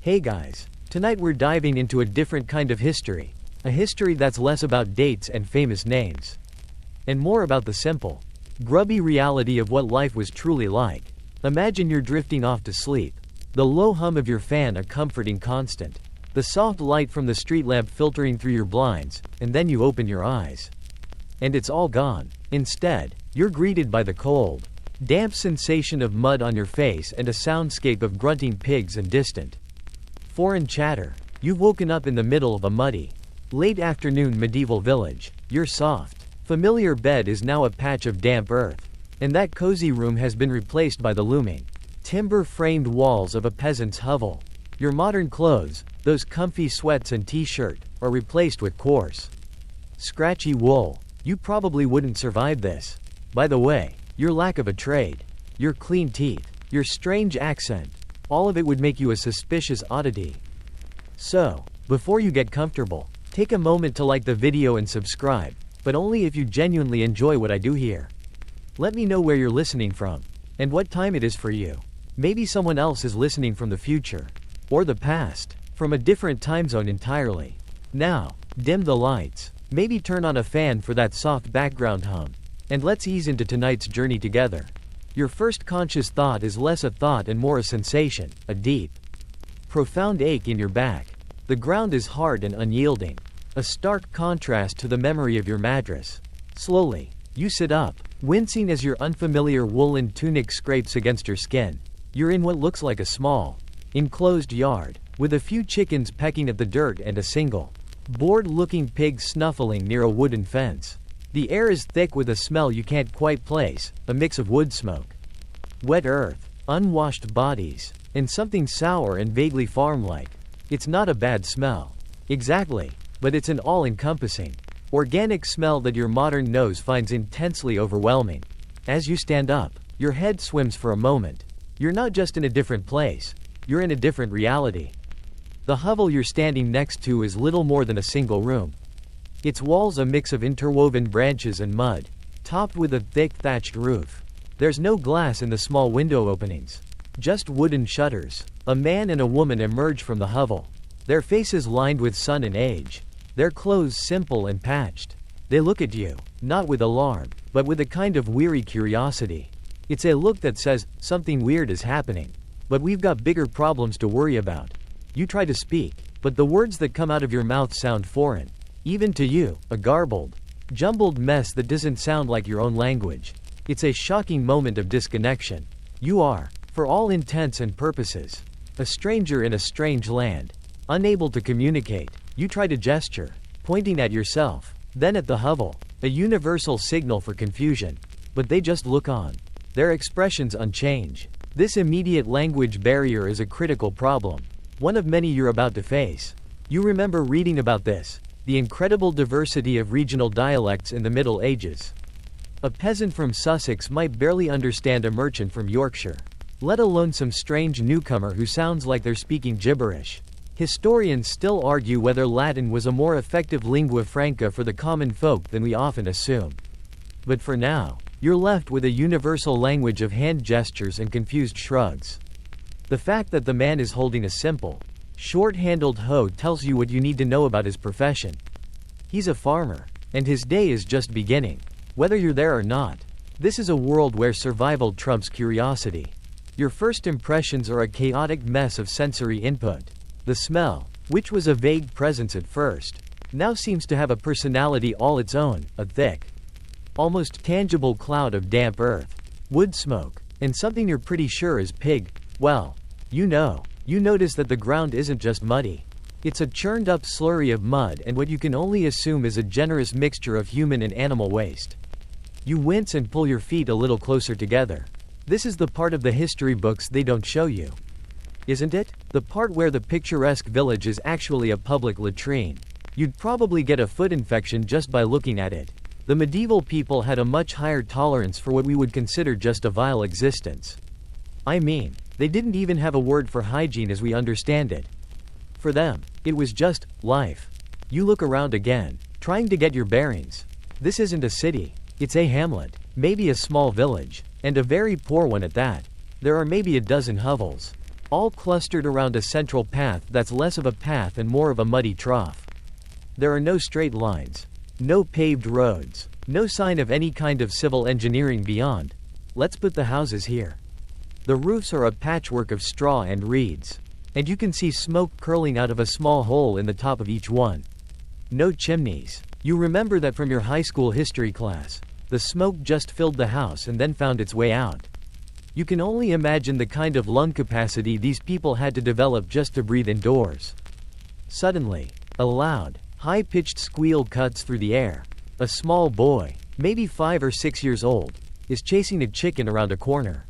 Hey guys, tonight we're diving into a different kind of history. A history that's less about dates and famous names, and more about the simple, grubby reality of what life was truly like. Imagine you're drifting off to sleep. The low hum of your fan a comforting constant. The soft light from the street lamp filtering through your blinds, and then you open your eyes. And it's all gone. Instead, you're greeted by the cold, damp sensation of mud on your face and a soundscape of grunting pigs and distant, foreign chatter. You've woken up in the middle of a muddy, late afternoon medieval village. Your soft, familiar bed is now a patch of damp earth, and that cozy room has been replaced by the looming, timber-framed walls of a peasant's hovel. Your modern clothes, those comfy sweats and t-shirt, are replaced with coarse, scratchy wool. You probably wouldn't survive this. By the way, your lack of a trade, your clean teeth, your strange accent, all of it would make you a suspicious oddity. So, before you get comfortable, take a moment to like the video and subscribe, but only if you genuinely enjoy what I do here. Let me know where you're listening from, and what time it is for you. Maybe someone else is listening from the future, or the past, from a different time zone entirely. Now, dim the lights, maybe turn on a fan for that soft background hum, and let's ease into tonight's journey together. Your first conscious thought is less a thought and more a sensation, a deep, profound ache in your back. The ground is hard and unyielding, a stark contrast to the memory of your mattress. Slowly, you sit up, wincing as your unfamiliar woolen tunic scrapes against your skin. You're in what looks like a small, enclosed yard, with a few chickens pecking at the dirt and a single, bored-looking pig snuffling near a wooden fence. The air is thick with a smell you can't quite place, a mix of wood smoke, wet earth, unwashed bodies, and something sour and vaguely farm-like. It's not a bad smell, exactly, but it's an all-encompassing, organic smell that your modern nose finds intensely overwhelming. As you stand up, your head swims for a moment. You're not just in a different place, you're in a different reality. The hovel you're standing next to is little more than a single room. Its walls a mix of interwoven branches and mud, topped with a thick thatched roof. There's no glass in the small window openings, just wooden shutters. A man and a woman emerge from the hovel, their faces lined with sun and age, their clothes simple and patched. They look at you, not with alarm, but with a kind of weary curiosity. It's a look that says, something weird is happening, but we've got bigger problems to worry about. You try to speak, but the words that come out of your mouth sound foreign. Even to you, a garbled, jumbled mess that doesn't sound like your own language. It's a shocking moment of disconnection. You are, for all intents and purposes, a stranger in a strange land. Unable to communicate, you try to gesture, pointing at yourself, then at the hovel, a universal signal for confusion. But they just look on, their expressions unchanged. This immediate language barrier is a critical problem, one of many you're about to face. You remember reading about this, the incredible diversity of regional dialects in the Middle Ages. A peasant from Sussex might barely understand a merchant from Yorkshire, let alone some strange newcomer who sounds like they're speaking gibberish. Historians still argue whether Latin was a more effective lingua franca for the common folk than we often assume. But for now, you're left with a universal language of hand gestures and confused shrugs. The fact that the man is holding a simple, short-handled hoe tells you what you need to know about his profession. He's a farmer, and his day is just beginning, whether you're there or not. This is a world where survival trumps curiosity. Your first impressions are a chaotic mess of sensory input. The smell, which was a vague presence at first, now seems to have a personality all its own, a thick, almost tangible cloud of damp earth, wood smoke, and something you're pretty sure is pig. Well, you notice that the ground isn't just muddy. It's a churned-up slurry of mud and what you can only assume is a generous mixture of human and animal waste. You wince and pull your feet a little closer together. This is the part of the history books they don't show you, isn't it? The part where the picturesque village is actually a public latrine. You'd probably get a foot infection just by looking at it. The medieval people had a much higher tolerance for what we would consider just a vile existence. I mean, they didn't even have a word for hygiene as we understand it. For them, it was just life. You look around again, trying to get your bearings. This isn't a city, it's a hamlet, maybe a small village, and a very poor one at that. There are maybe a dozen hovels. all clustered around a central path that's less of a path and more of a muddy trough. There are no straight lines, no paved roads, no sign of any kind of civil engineering beyond. Let's put the houses here. The roofs are a patchwork of straw and reeds, and you can see smoke curling out of a small hole in the top of each one. No chimneys. You remember that from your high school history class. The smoke just filled the house and then found its way out. You can only imagine the kind of lung capacity these people had to develop just to breathe indoors. Suddenly, a loud, high-pitched squeal cuts through the air. A small boy, maybe 5 or 6 years old, is chasing a chicken around a corner.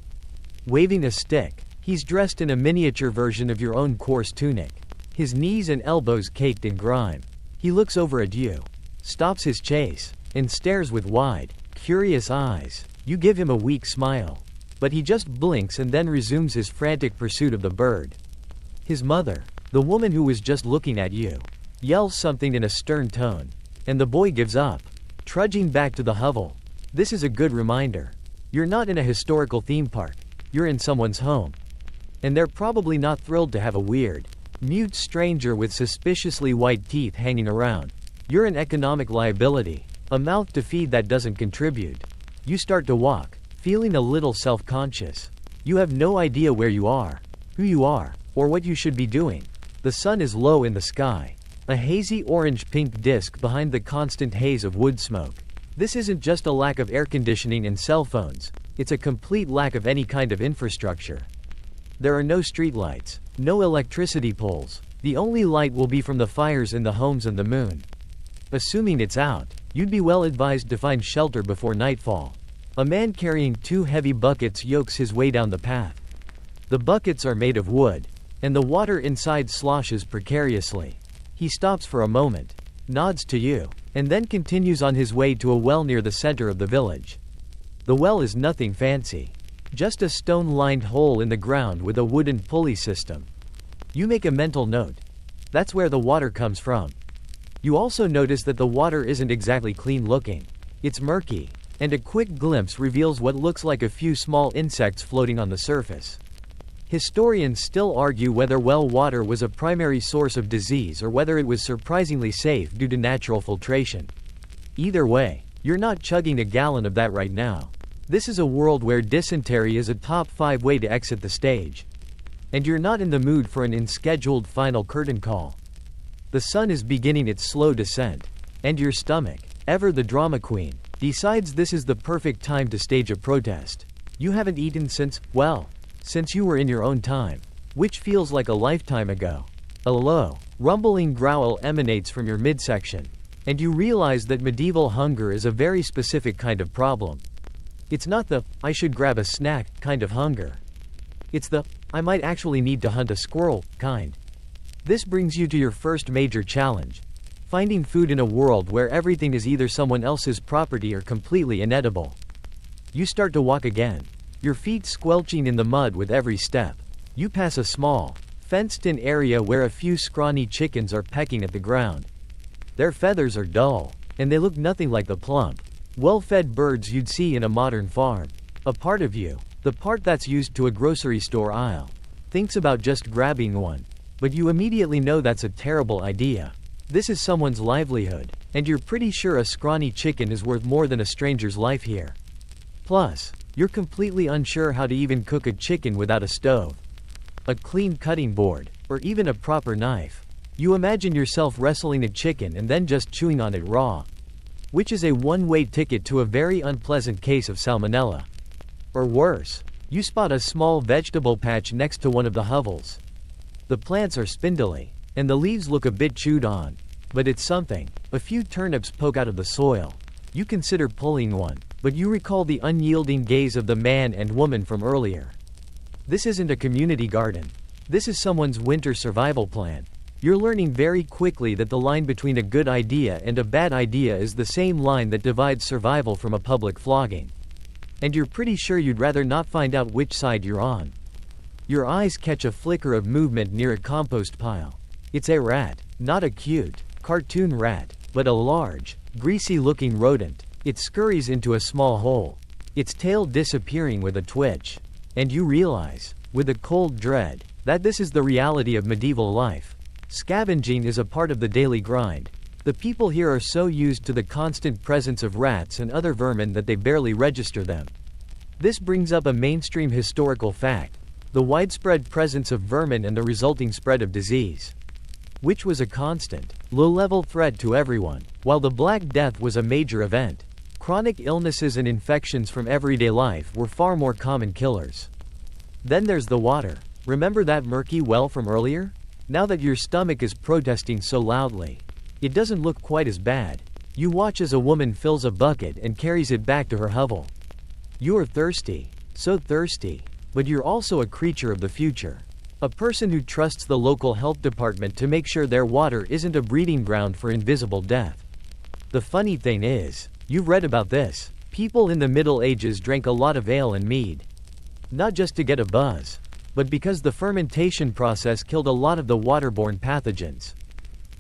Waving a stick, he's dressed in a miniature version of your own coarse tunic, his knees and elbows caked in grime. He looks over at you, stops his chase, and stares with wide, curious eyes. You give him a weak smile, but he just blinks and then resumes his frantic pursuit of the bird. His mother, the woman who was just looking at you, yells something in a stern tone, and the boy gives up, trudging back to the hovel. This is a good reminder. You're not in a historical theme park, you're in someone's home. And they're probably not thrilled to have a weird, mute stranger with suspiciously white teeth hanging around. You're an economic liability, a mouth to feed that doesn't contribute. You start to walk, feeling a little self-conscious. You have no idea where you are, who you are, or what you should be doing. The sun is low in the sky, a hazy orange-pink disk behind the constant haze of wood smoke. This isn't just a lack of air conditioning and cell phones, it's a complete lack of any kind of infrastructure. There are no streetlights, no electricity poles. The only light will be from the fires in the homes and the moon. Assuming it's out, you'd be well advised to find shelter before nightfall. A man carrying 2 heavy buckets yokes his way down the path. The buckets are made of wood, and the water inside sloshes precariously. He stops for a moment, nods to you, and then continues on his way to a well near the center of the village. The well is nothing fancy, just a stone-lined hole in the ground with a wooden pulley system. You make a mental note. That's where the water comes from. You also notice that the water isn't exactly clean-looking. It's murky, and a quick glimpse reveals what looks like a few small insects floating on the surface. Historians still argue whether well water was a primary source of disease or whether it was surprisingly safe due to natural filtration. Either way, you're not chugging a gallon of that right now. This is a world where dysentery is a top 5 way to exit the stage. And you're not in the mood for an unscheduled final curtain call. The sun is beginning its slow descent, and your stomach, ever the drama queen, decides this is the perfect time to stage a protest. You haven't eaten since you were in your own time, which feels like a lifetime ago. A low, rumbling growl emanates from your midsection, and you realize that medieval hunger is a very specific kind of problem. It's not the, I should grab a snack, kind of hunger. It's the, I might actually need to hunt a squirrel, kind. This brings you to your first major challenge. Finding food in a world where everything is either someone else's property or completely inedible. You start to walk again, your feet squelching in the mud with every step. You pass a small, fenced-in area where a few scrawny chickens are pecking at the ground. Their feathers are dull, and they look nothing like the plump, well-fed birds you'd see in a modern farm. A part of you, the part that's used to a grocery store aisle, thinks about just grabbing one. But you immediately know that's a terrible idea. This is someone's livelihood, and you're pretty sure a scrawny chicken is worth more than a stranger's life here. Plus, you're completely unsure how to even cook a chicken without a stove, a clean cutting board, or even a proper knife. You imagine yourself wrestling a chicken and then just chewing on it raw, which is a one-way ticket to a very unpleasant case of salmonella. Or worse, you spot a small vegetable patch next to one of the hovels. The plants are spindly, and the leaves look a bit chewed on, but it's something. A few turnips poke out of the soil. You consider pulling one, but you recall the unyielding gaze of the man and woman from earlier. This isn't a community garden. This is someone's winter survival plan. You're learning very quickly that the line between a good idea and a bad idea is the same line that divides survival from a public flogging. And you're pretty sure you'd rather not find out which side you're on. Your eyes catch a flicker of movement near a compost pile. It's a rat, not a cute, cartoon rat, but a large, greasy-looking rodent. It scurries into a small hole, its tail disappearing with a twitch. And you realize, with a cold dread, That this is the reality of medieval life. Scavenging is a part of the daily grind. The people here are so used to the constant presence of rats and other vermin that they barely register them. This brings up a mainstream historical fact: the widespread presence of vermin and the resulting spread of disease, which was a constant, low-level threat to everyone, while the Black Death was a major event. Chronic illnesses and infections from everyday life were far more common killers. Then there's the water. Remember that murky well from earlier? Now that your stomach is protesting so loudly, it doesn't look quite as bad. You watch as a woman fills a bucket and carries it back to her hovel. You are thirsty, so thirsty, but you're also a creature of the future. A person who trusts the local health department to make sure their water isn't a breeding ground for invisible death. The funny thing is, you've read about this. People in the Middle Ages drank a lot of ale and mead. Not just to get a buzz, but because the fermentation process killed a lot of the waterborne pathogens.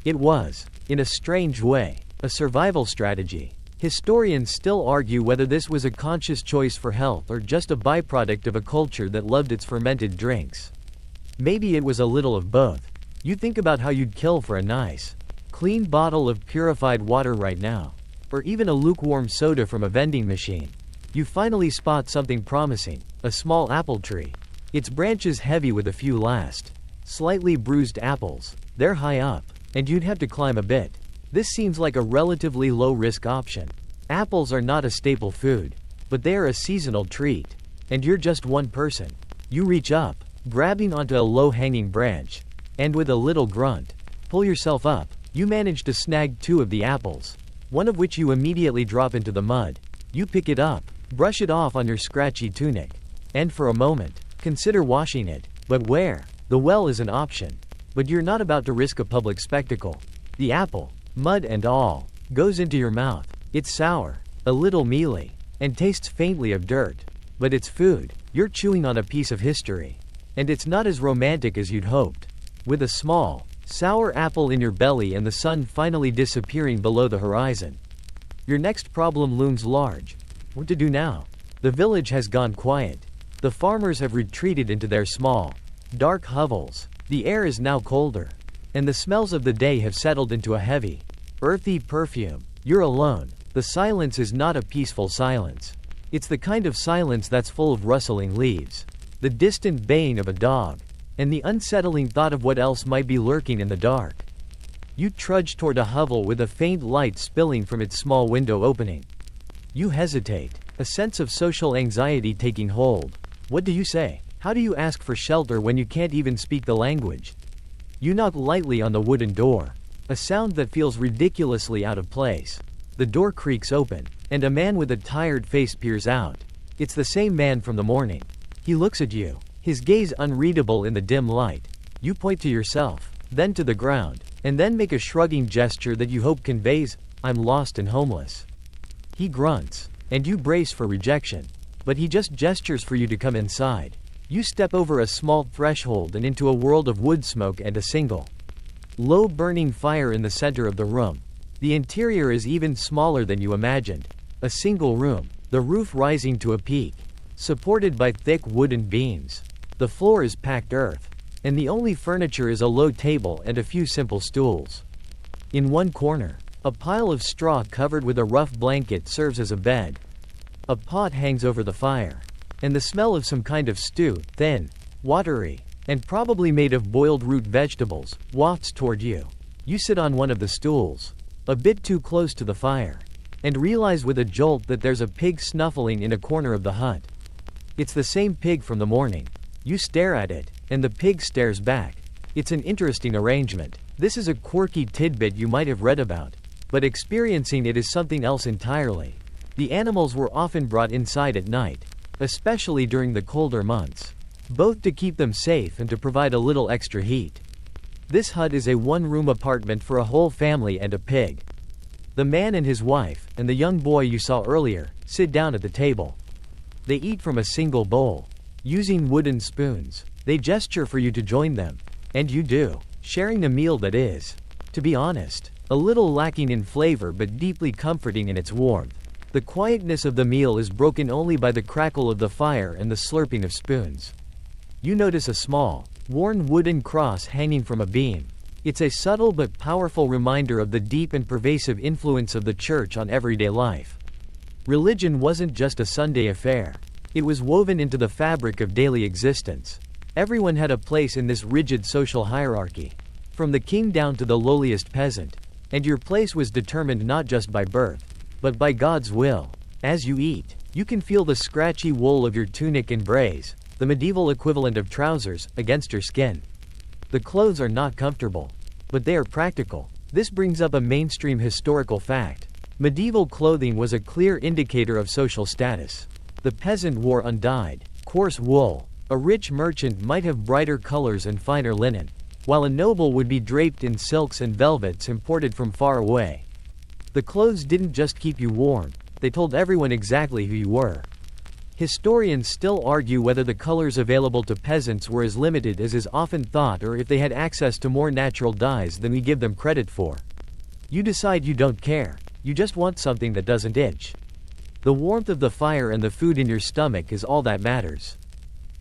It was, in a strange way, a survival strategy. Historians still argue whether this was a conscious choice for health or just a byproduct of a culture that loved its fermented drinks. Maybe it was a little of both. You think about how you'd kill for a nice, clean bottle of purified water right now, or even a lukewarm soda from a vending machine. You finally spot something promising: a small apple tree. Its branches heavy with a few last, slightly bruised apples. They're high up, and you'd have to climb a bit. This seems like a relatively low-risk option. Apples are not a staple food, but they are a seasonal treat. And you're just one person. You reach up, grabbing onto a low-hanging branch, and with a little grunt, pull yourself up. You manage to snag 2 of the apples, one of which you immediately drop into the mud. You pick it up, brush it off on your scratchy tunic, and for a moment, consider washing it. But where? The well is an option. But you're not about to risk a public spectacle. The apple, mud and all, goes into your mouth. It's sour, a little mealy, and tastes faintly of dirt. But it's food. You're chewing on a piece of history. And it's not as romantic as you'd hoped. With a small, sour apple in your belly and the sun finally disappearing below the horizon, your next problem looms large. What to do now? The village has gone quiet. The farmers have retreated into their small, dark hovels. The air is now colder, and the smells of the day have settled into a heavy, earthy perfume. You're alone. The silence is not a peaceful silence. It's the kind of silence that's full of rustling leaves, the distant baying of a dog, and the unsettling thought of what else might be lurking in the dark. You trudge toward a hovel with a faint light spilling from its small window opening. You hesitate, a sense of social anxiety taking hold. What do you say? How do you ask for shelter when you can't even speak the language? You knock lightly on the wooden door, a sound that feels ridiculously out of place. The door creaks open, and a man with a tired face peers out. It's the same man from the morning. He looks at you, his gaze unreadable in the dim light. You point to yourself, then to the ground, and then make a shrugging gesture that you hope conveys, "I'm lost and homeless." He grunts, and you brace for rejection. But he just gestures for you to come inside. You step over a small threshold and into a world of wood smoke and a single, low burning fire in the center of the room. The interior is even smaller than you imagined. A single room, the roof rising to a peak, supported by thick wooden beams. The floor is packed earth, and the only furniture is a low table and a few simple stools. In one corner, a pile of straw covered with a rough blanket serves as a bed. A pot hangs over the fire, and the smell of some kind of stew, thin, watery, and probably made of boiled root vegetables, wafts toward you. You sit on one of the stools, a bit too close to the fire, and realize with a jolt that there's a pig snuffling in a corner of the hut. It's the same pig from the morning. You stare at it, and the pig stares back. It's an interesting arrangement. This is a quirky tidbit you might have read about, but experiencing it is something else entirely. The animals were often brought inside at night, especially during the colder months, both to keep them safe and to provide a little extra heat. This hut is a one-room apartment for a whole family and a pig. The man and his wife, and the young boy you saw earlier, sit down at the table. They eat from a single bowl, using wooden spoons. They gesture for you to join them, and you do, sharing a meal that is, to be honest, a little lacking in flavor but deeply comforting in its warmth. The quietness of the meal is broken only by the crackle of the fire and the slurping of spoons. You notice a small, Worn wooden cross hanging from a beam. It's a subtle but powerful reminder of the deep and pervasive influence of the church on everyday life. Religion wasn't just a Sunday affair. It was woven into the fabric of daily existence. Everyone had a place in this rigid social hierarchy, from the king down to the lowliest peasant, and your place was determined not just by birth, but by God's will. As you eat, you can feel the scratchy wool of your tunic and braise, the medieval equivalent of trousers, against your skin. The clothes are not comfortable, but they are practical. This brings up a mainstream historical fact. Medieval clothing was a clear indicator of social status. The peasant wore undyed, coarse wool. A rich merchant might have brighter colors and finer linen, while a noble would be draped in silks and velvets imported from far away. The clothes didn't just keep you warm, they told everyone exactly who you were. Historians still argue whether the colors available to peasants were as limited as is often thought or if they had access to more natural dyes than we give them credit for. You decide you don't care, you just want something that doesn't itch. The warmth of the fire and the food in your stomach is all that matters.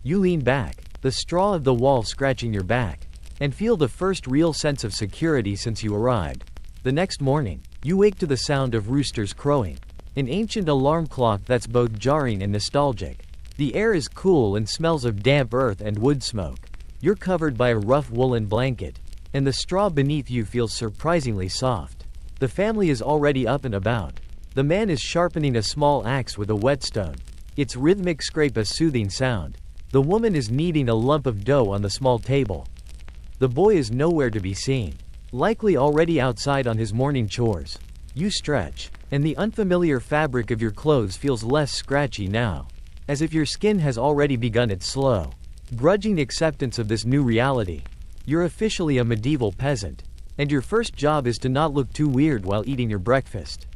You lean back, the straw of the wall scratching your back, and feel the first real sense of security since you arrived. The next morning, you wake to the sound of roosters crowing. An ancient alarm clock that's both jarring and nostalgic. The air is cool and smells of damp earth and wood smoke. You're covered by a rough woolen blanket, and the straw beneath you feels surprisingly soft. The family is already up and about. The man is sharpening a small axe with a whetstone. Its rhythmic scrape a soothing sound. The woman is kneading a lump of dough on the small table. The boy is nowhere to be seen, likely already outside on his morning chores. You stretch, and the unfamiliar fabric of your clothes feels less scratchy now, as if your skin has already begun its slow, grudging acceptance of this new reality. You're officially a medieval peasant, and your first job is to not look too weird while eating your breakfast.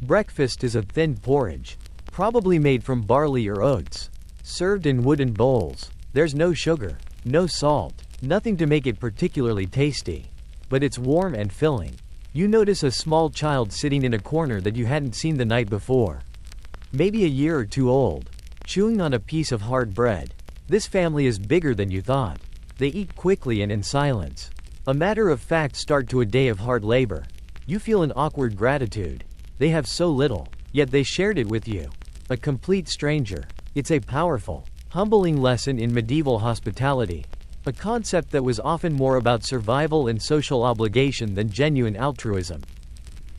Breakfast is a thin porridge, probably made from barley or oats, served in wooden bowls. There's no sugar, no salt, nothing to make it particularly tasty, but it's warm and filling. You notice a small child sitting in a corner that you hadn't seen the night before. Maybe a year or two old, chewing on a piece of hard bread. This family is bigger than you thought. They eat quickly and in silence. A matter-of-fact start to a day of hard labor. You feel an awkward gratitude. They have so little, yet they shared it with you. A complete stranger. It's a powerful, humbling lesson in medieval hospitality. A concept that was often more about survival and social obligation than genuine altruism.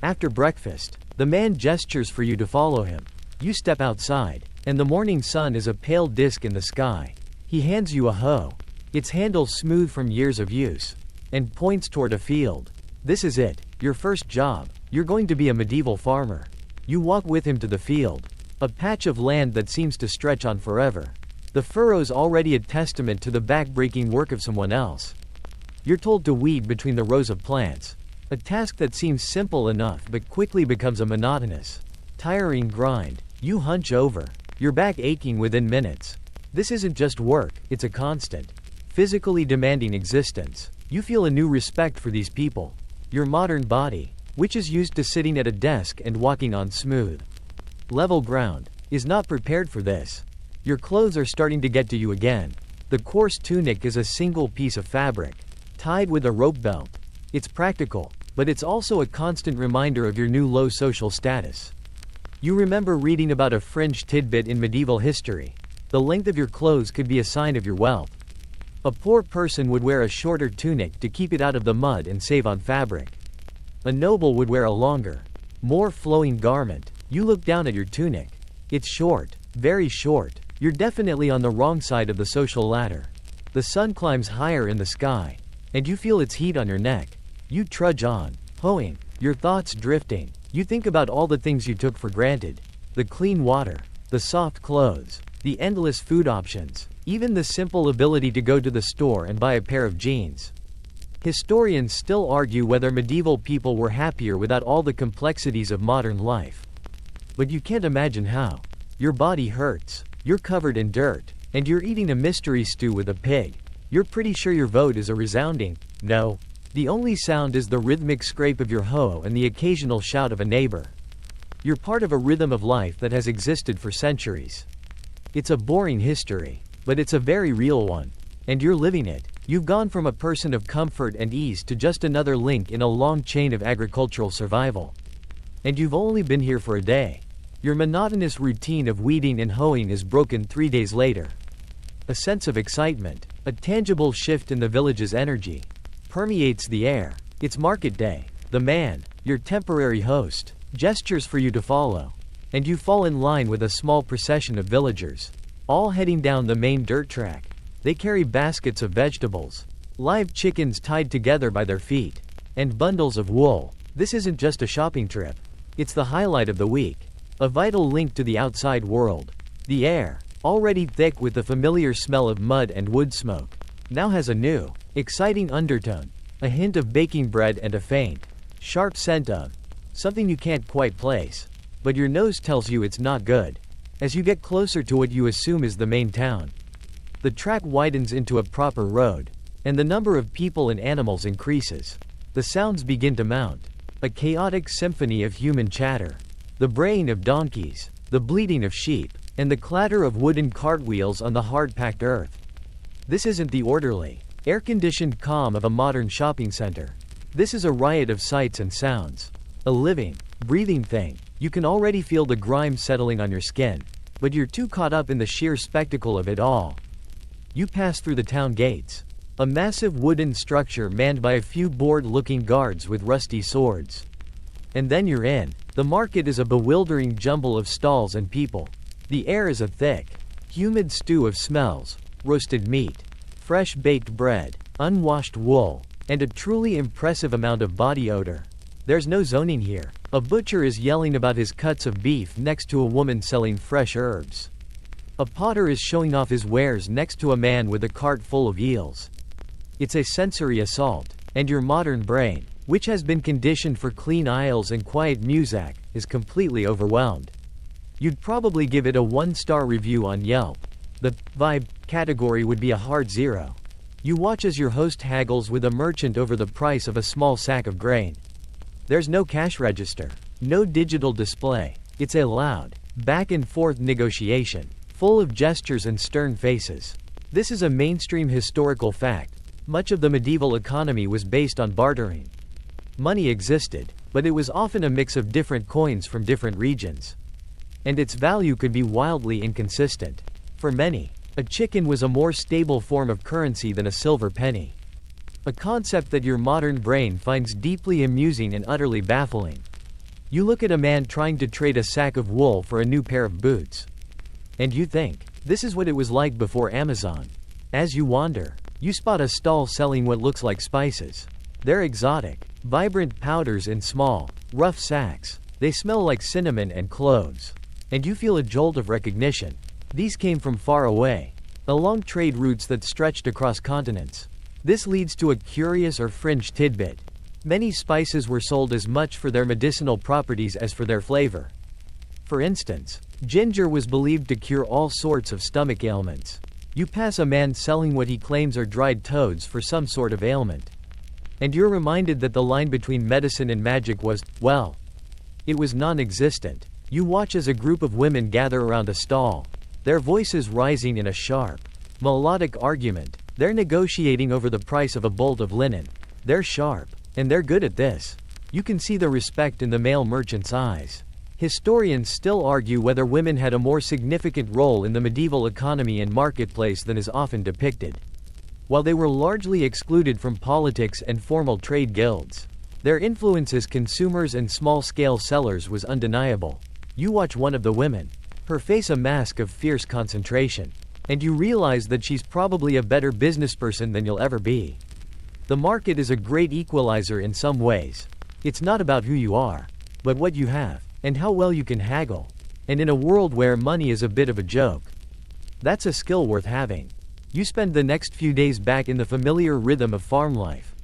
After breakfast, the man gestures for you to follow him. You step outside, and the morning sun is a pale disk in the sky. He hands you a hoe, its handle smooth from years of use, and points toward a field. This is it, your first job. You're going to be a medieval farmer. You walk with him to the field, a patch of land that seems to stretch on forever. The furrow's already a testament to the back-breaking work of someone else. You're told to weed between the rows of plants, a task that seems simple enough but quickly becomes a monotonous, tiring grind. You hunch over, your back aching within minutes. This isn't just work, it's a constant, physically demanding existence. You feel a new respect for these people. Your modern body, which is used to sitting at a desk and walking on smooth, level ground, is not prepared for this. Your clothes are starting to get to you again. The coarse tunic is a single piece of fabric, tied with a rope belt. It's practical, but it's also a constant reminder of your new low social status. You remember reading about a fringe tidbit in medieval history. The length of your clothes could be a sign of your wealth. A poor person would wear a shorter tunic to keep it out of the mud and save on fabric. A noble would wear a longer, more flowing garment. You look down at your tunic. It's short, very short. You're definitely on the wrong side of the social ladder. The sun climbs higher in the sky, and you feel its heat on your neck. You trudge on, hoeing, your thoughts drifting. You think about all the things you took for granted. The clean water, the soft clothes, the endless food options, even the simple ability to go to the store and buy a pair of jeans. Historians still argue whether medieval people were happier without all the complexities of modern life. But you can't imagine how. Your body hurts. You're covered in dirt, and you're eating a mystery stew with a pig. You're pretty sure your vote is a resounding no. The only sound is the rhythmic scrape of your hoe and the occasional shout of a neighbor. You're part of a rhythm of life that has existed for centuries. It's a boring history, but it's a very real one, and you're living it. You've gone from a person of comfort and ease to just another link in a long chain of agricultural survival. And you've only been here for a day. Your monotonous routine of weeding and hoeing is broken 3 days later. A sense of excitement, a tangible shift in the village's energy, permeates the air. It's market day. The man, your temporary host, gestures for you to follow. And you fall in line with a small procession of villagers, all heading down the main dirt track. They carry baskets of vegetables, live chickens tied together by their feet, and bundles of wool. This isn't just a shopping trip. It's the highlight of the week. A vital link to the outside world. The air, already thick with the familiar smell of mud and wood smoke, now has a new, exciting undertone. A hint of baking bread and a faint, sharp scent of something you can't quite place. But your nose tells you it's not good. As you get closer to what you assume is the main town, the track widens into a proper road, and the number of people and animals increases. The sounds begin to mount, a chaotic symphony of human chatter, the braying of donkeys, the bleating of sheep, and the clatter of wooden cartwheels on the hard-packed earth. This isn't the orderly, air-conditioned calm of a modern shopping center. This is a riot of sights and sounds. A living, breathing thing. You can already feel the grime settling on your skin, but you're too caught up in the sheer spectacle of it all. You pass through the town gates, a massive wooden structure manned by a few bored-looking guards with rusty swords. And then you're in. The market is a bewildering jumble of stalls and people. The air is a thick, humid stew of smells: roasted meat, fresh baked bread, unwashed wool, and a truly impressive amount of body odor. There's no zoning here. A butcher is yelling about his cuts of beef next to a woman selling fresh herbs. A potter is showing off his wares next to a man with a cart full of eels. It's a sensory assault, and your modern brain, which has been conditioned for clean aisles and quiet music, is completely overwhelmed. You'd probably give it a 1-star review on Yelp. The vibe category would be a hard 0. You watch as your host haggles with a merchant over the price of a small sack of grain. There's no cash register, no digital display. It's a loud, back-and-forth negotiation, full of gestures and stern faces. This is a mainstream historical fact. Much of the medieval economy was based on bartering. Money existed, but it was often a mix of different coins from different regions. And its value could be wildly inconsistent. For many, a chicken was a more stable form of currency than a silver penny. A concept that your modern brain finds deeply amusing and utterly baffling. You look at a man trying to trade a sack of wool for a new pair of boots. And you think, this is what it was like before Amazon. As you wander, you spot a stall selling what looks like spices. They're exotic, vibrant powders in small, rough sacks. They smell like cinnamon and cloves. And you feel a jolt of recognition. These came from far away, along trade routes that stretched across continents. This leads to a curious or fringe tidbit. Many spices were sold as much for their medicinal properties as for their flavor. For instance, ginger was believed to cure all sorts of stomach ailments. You pass a man selling what he claims are dried toads for some sort of ailment. And you're reminded that the line between medicine and magic was, well, it was non-existent. You watch as a group of women gather around a stall, their voices rising in a sharp, melodic argument. They're negotiating over the price of a bolt of linen. They're sharp, and they're good at this. You can see the respect in the male merchant's eyes. Historians still argue whether women had a more significant role in the medieval economy and marketplace than is often depicted. While they were largely excluded from politics and formal trade guilds, their influence as consumers and small-scale sellers was undeniable. You watch one of the women, her face a mask of fierce concentration, and you realize that she's probably a better businessperson than you'll ever be. The market is a great equalizer in some ways. It's not about who you are, but what you have, and how well you can haggle. And in a world where money is a bit of a joke, that's a skill worth having. You spend the next few days back in the familiar rhythm of farm life.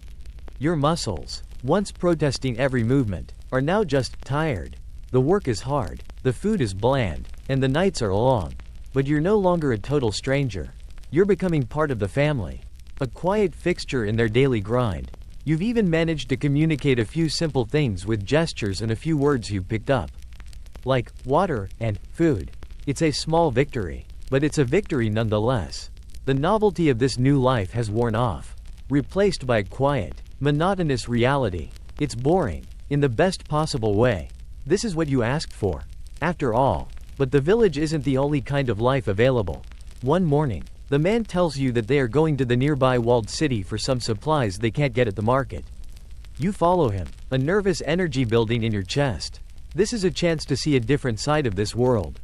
Your muscles, once protesting every movement, are now just tired. The work is hard, the food is bland, and the nights are long. But you're no longer a total stranger. You're becoming part of the family. A quiet fixture in their daily grind. You've even managed to communicate a few simple things with gestures and a few words you've picked up. Like water and food. It's a small victory, but it's a victory nonetheless. The novelty of this new life has worn off. replaced by a quiet, monotonous reality. It's boring, in the best possible way. This is what you asked for. After all. But the village isn't the only kind of life available. One morning, the man tells you that they are going to the nearby walled city for some supplies they can't get at the market. You follow him, a nervous energy building in your chest. This is a chance to see a different side of this world.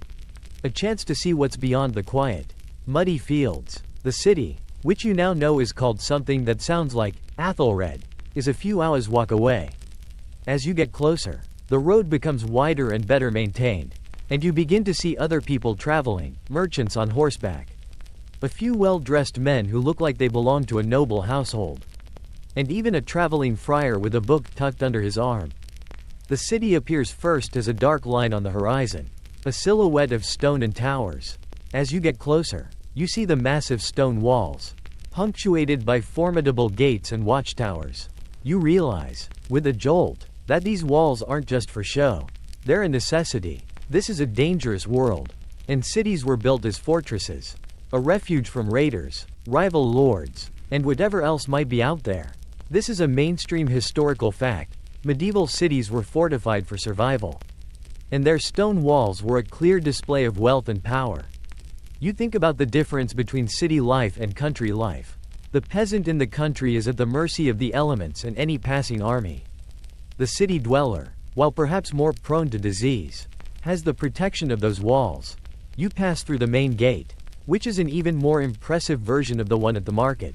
A chance to see what's beyond the quiet, muddy fields. The city, which you now know is called something that sounds like Athelred, is a few hours' walk away. As you get closer, the road becomes wider and better maintained, and you begin to see other people traveling, merchants on horseback. A few well-dressed men who look like they belong to a noble household. And even a traveling friar with a book tucked under his arm. The city appears first as a dark line on the horizon, a silhouette of stone and towers. As you get closer, you see the massive stone walls, punctuated by formidable gates and watchtowers. You realize, with a jolt, that these walls aren't just for show. They're a necessity. This is a dangerous world, and cities were built as fortresses, a refuge from raiders, rival lords, and whatever else might be out there. This is a mainstream historical fact. Medieval cities were fortified for survival, and their stone walls were a clear display of wealth and power. You think about the difference between city life and country life. The peasant in the country is at the mercy of the elements and any passing army. The city dweller, while perhaps more prone to disease, has the protection of those walls. You pass through the main gate, which is an even more impressive version of the one at the market.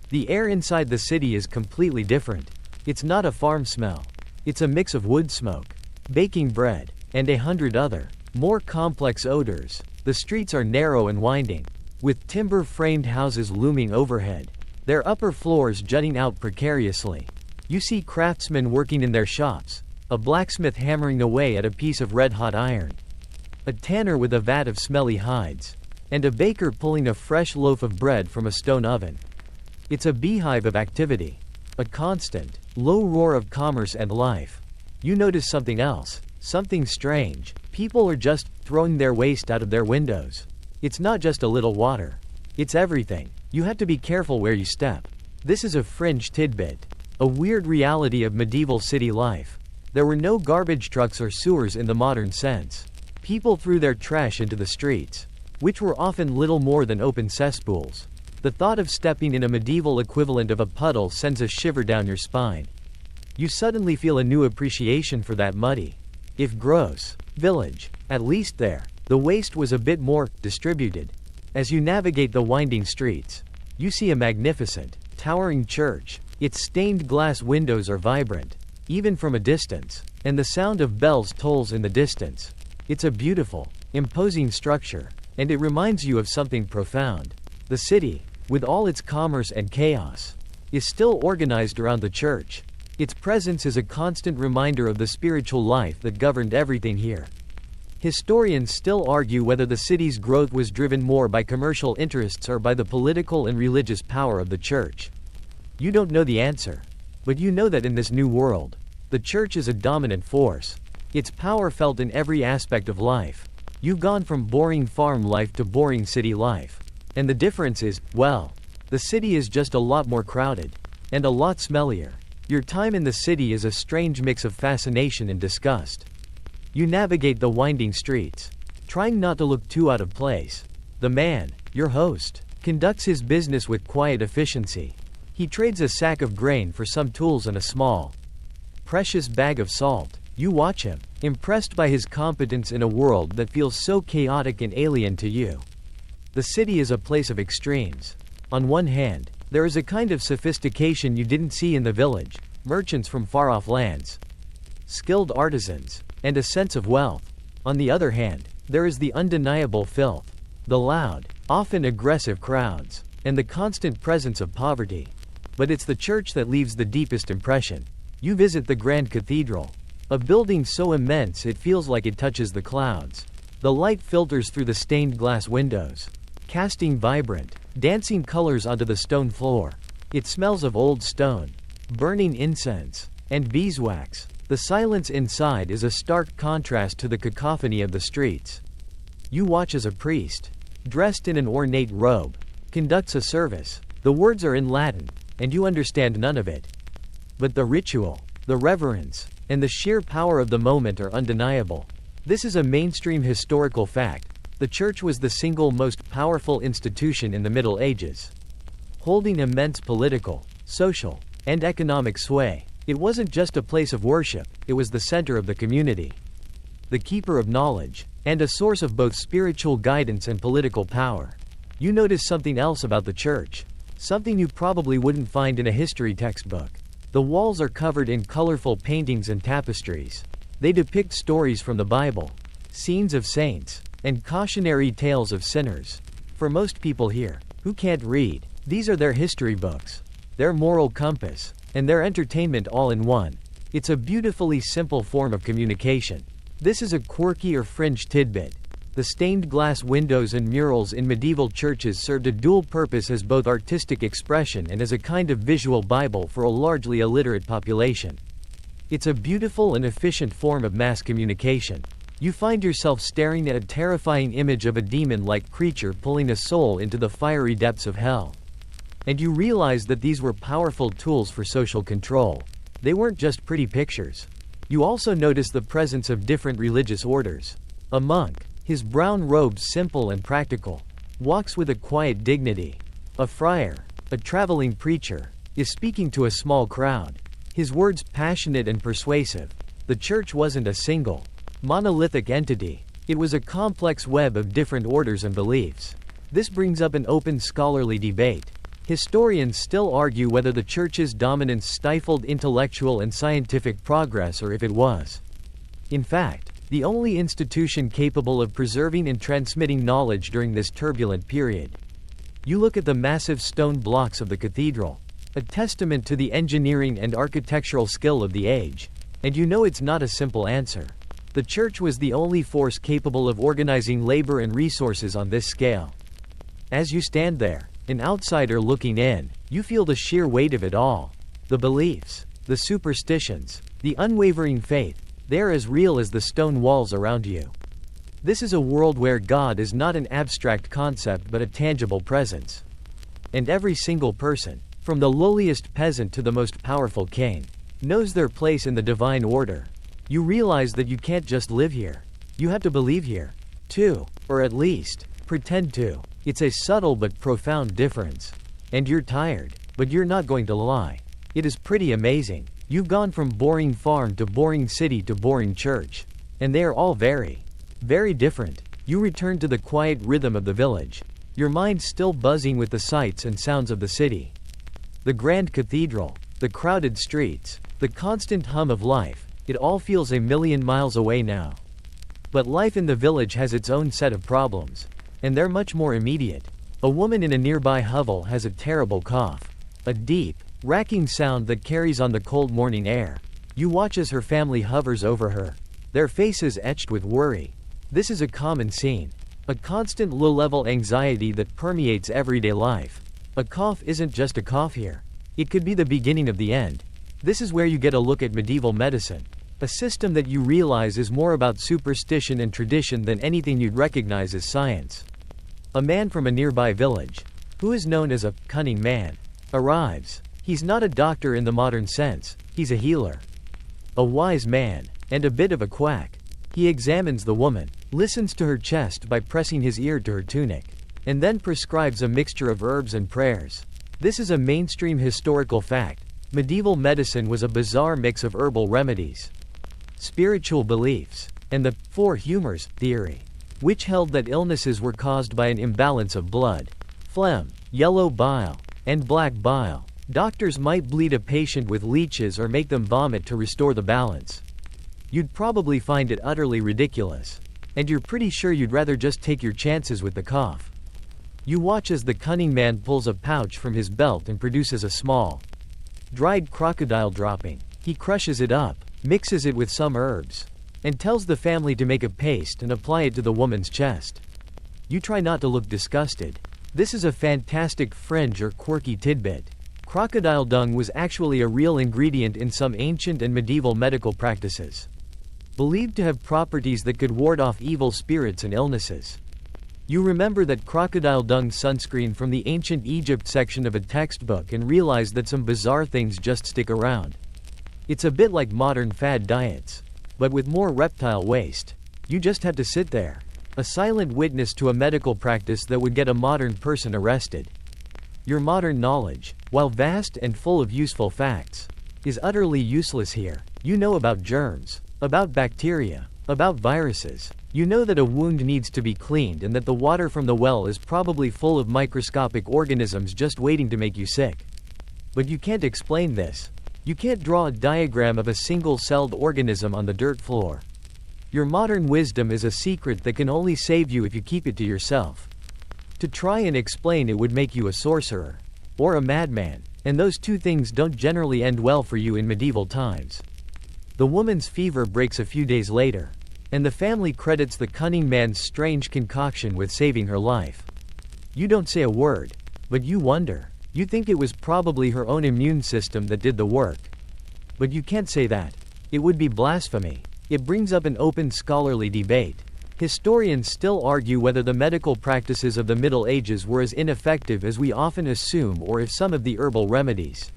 The air inside the city is completely different. It's not a farm smell. It's a mix of wood smoke, baking bread, and 100 other, more complex odors. The streets are narrow and winding, with timber-framed houses looming overhead, their upper floors jutting out precariously. You see craftsmen working in their shops, a blacksmith hammering away at a piece of red-hot iron, a tanner with a vat of smelly hides, and a baker pulling a fresh loaf of bread from a stone oven. It's a beehive of activity, a constant, low roar of commerce and life. You notice something else, something strange. People are just throwing their waste out of their windows. It's not just a little water. It's everything. You have to be careful where you step. This is a fringe tidbit, a weird reality of medieval city life. There were no garbage trucks or sewers in the modern sense. People threw their trash into the streets, which were often little more than open cesspools. The thought of stepping in a medieval equivalent of a puddle sends a shiver down your spine. You suddenly feel a new appreciation for that muddy, if gross, village. At least there, the waste was a bit more distributed. As you navigate the winding streets, you see a magnificent, towering church. Its stained glass windows are vibrant, even from a distance, and the sound of bells tolls in the distance. It's a beautiful, imposing structure, and it reminds you of something profound. The city, with all its commerce and chaos, is still organized around the church. Its presence is a constant reminder of the spiritual life that governed everything here. Historians still argue whether the city's growth was driven more by commercial interests or by the political and religious power of the church. You don't know the answer, but you know that in this new world, the church is a dominant force. Its power felt in every aspect of life. You've gone from boring farm life to boring city life. And the difference is, well, the city is just a lot more crowded, and a lot smellier. Your time in the city is a strange mix of fascination and disgust. You navigate the winding streets, trying not to look too out of place. The man, your host, conducts his business with quiet efficiency. He trades a sack of grain for some tools and a small, precious bag of salt. You watch him, impressed by his competence in a world that feels so chaotic and alien to you. The city is a place of extremes. On one hand, there is a kind of sophistication you didn't see in the village, merchants from far-off lands, skilled artisans, and a sense of wealth. On the other hand, there is the undeniable filth, the loud, often aggressive crowds, and the constant presence of poverty. But it's the church that leaves the deepest impression. You visit the Grand Cathedral, a building so immense it feels like it touches the clouds. The light filters through the stained glass windows, casting vibrant, dancing colors onto the stone floor. It smells of old stone, burning incense, and beeswax. The silence inside is a stark contrast to the cacophony of the streets. You watch as a priest, dressed in an ornate robe, conducts a service. The words are in Latin, and you understand none of it. But the ritual, the reverence, and the sheer power of the moment are undeniable. This is a mainstream historical fact. The church was the single most powerful institution in the Middle Ages, holding immense political, social, and economic sway. It wasn't just a place of worship, it was the center of the community, the keeper of knowledge, and a source of both spiritual guidance and political power. You notice something else about the church, something you probably wouldn't find in a history textbook. The walls are covered in colorful paintings and tapestries. They depict stories from the Bible, scenes of saints, and cautionary tales of sinners. For most people here, who can't read, these are their history books, their moral compass, and their entertainment all in one. It's a beautifully simple form of communication. This is a quirky or fringe tidbit. The stained glass windows and murals in medieval churches served a dual purpose as both artistic expression and as a kind of visual Bible for a largely illiterate population. It's a beautiful and efficient form of mass communication. You find yourself staring at a terrifying image of a demon-like creature pulling a soul into the fiery depths of hell. And you realize that these were powerful tools for social control. They weren't just pretty pictures. You also notice the presence of different religious orders. A monk, his brown robes simple and practical, walks with a quiet dignity. A friar, a traveling preacher, is speaking to a small crowd, his words passionate and persuasive. The church wasn't a single, monolithic entity. It was a complex web of different orders and beliefs. This brings up an open scholarly debate. Historians still argue whether the church's dominance stifled intellectual and scientific progress or if it was, in fact, the only institution capable of preserving and transmitting knowledge during this turbulent period. You look at the massive stone blocks of the cathedral, a testament to the engineering and architectural skill of the age, and you know it's not a simple answer. The church was the only force capable of organizing labor and resources on this scale. As you stand there, an outsider looking in, you feel the sheer weight of it all. The beliefs, the superstitions, the unwavering faith, they are as real as the stone walls around you. This is a world where God is not an abstract concept but a tangible presence. And every single person, from the lowliest peasant to the most powerful king, knows their place in the divine order. You realize that you can't just live here. You have to believe here, too, or at least, pretend to. It's a subtle but profound difference. And you're tired, but you're not going to lie. It is pretty amazing. You've gone from boring farm to boring city to boring church. And they are all very, very different. You return to the quiet rhythm of the village, your mind still buzzing with the sights and sounds of the city. The grand cathedral, the crowded streets, the constant hum of life, it all feels a million miles away now. But life in the village has its own set of problems. And they're much more immediate. A woman in a nearby hovel has a terrible cough. A deep, racking sound that carries on the cold morning air. You watch as her family hovers over her, their faces etched with worry. This is a common scene. A constant low-level anxiety that permeates everyday life. A cough isn't just a cough here. It could be the beginning of the end. This is where you get a look at medieval medicine. A system that you realize is more about superstition and tradition than anything you'd recognize as science. A man from a nearby village, who is known as a cunning man, arrives. He's not a doctor in the modern sense, he's a healer. A wise man, and a bit of a quack. He examines the woman, listens to her chest by pressing his ear to her tunic, and then prescribes a mixture of herbs and prayers. This is a mainstream historical fact. Medieval medicine was a bizarre mix of herbal remedies, spiritual beliefs, and the four humors theory, which held that illnesses were caused by an imbalance of blood, phlegm, yellow bile, and black bile. Doctors might bleed a patient with leeches or make them vomit to restore the balance. You'd probably find it utterly ridiculous. And you're pretty sure you'd rather just take your chances with the cough. You watch as the cunning man pulls a pouch from his belt and produces a small, dried crocodile dropping. He crushes it up, mixes it with some herbs, and tells the family to make a paste and apply it to the woman's chest. You try not to look disgusted. This is a fantastic fringe or quirky tidbit. Crocodile dung was actually a real ingredient in some ancient and medieval medical practices, believed to have properties that could ward off evil spirits and illnesses. You remember that crocodile dung sunscreen from the ancient Egypt section of a textbook and realize that some bizarre things just stick around. It's a bit like modern fad diets, but with more reptile waste. You just had to sit there, a silent witness to a medical practice that would get a modern person arrested. Your modern knowledge, while vast and full of useful facts, is utterly useless here. You know about germs, about bacteria, about viruses. You know that a wound needs to be cleaned and that the water from the well is probably full of microscopic organisms just waiting to make you sick. But you can't explain this. You can't draw a diagram of a single-celled organism on the dirt floor. Your modern wisdom is a secret that can only save you if you keep it to yourself. To try and explain it would make you a sorcerer, or a madman, and those two things don't generally end well for you in medieval times. The woman's fever breaks a few days later, and the family credits the cunning man's strange concoction with saving her life. You don't say a word, but you wonder. You think it was probably her own immune system that did the work. But you can't say that. It would be blasphemy. It brings up an open scholarly debate. Historians still argue whether the medical practices of the Middle Ages were as ineffective as we often assume or if some of the herbal remedies,